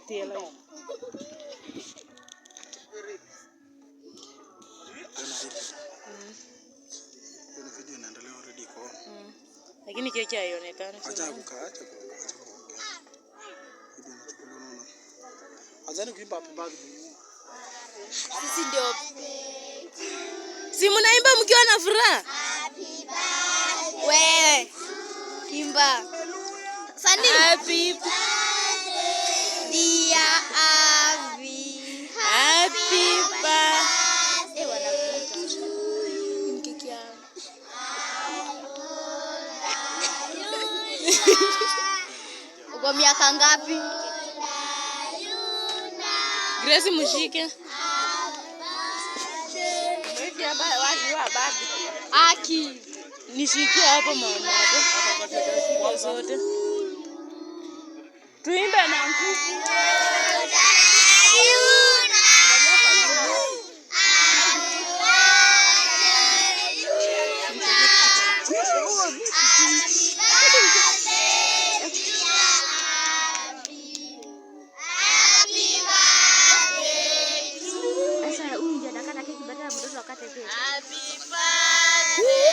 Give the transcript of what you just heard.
Tiela. Video inaendelea already kwa. Lakini keki haionekani. Acha kukaa. Azani kuimba hapo bado. Sisi ndio. Si mnaimba mkiwa na furaha? Wewe imba. Sani. Happy dia Avi. Happy birthday. Wanavuta. Keki yao. Uko miaka ngapi? Grace mshike. Mweke hapa wazi wa babu. Aki. Nishikie hapo mama hapo. Zote. Tuimbe na nguvu. Happy birthday.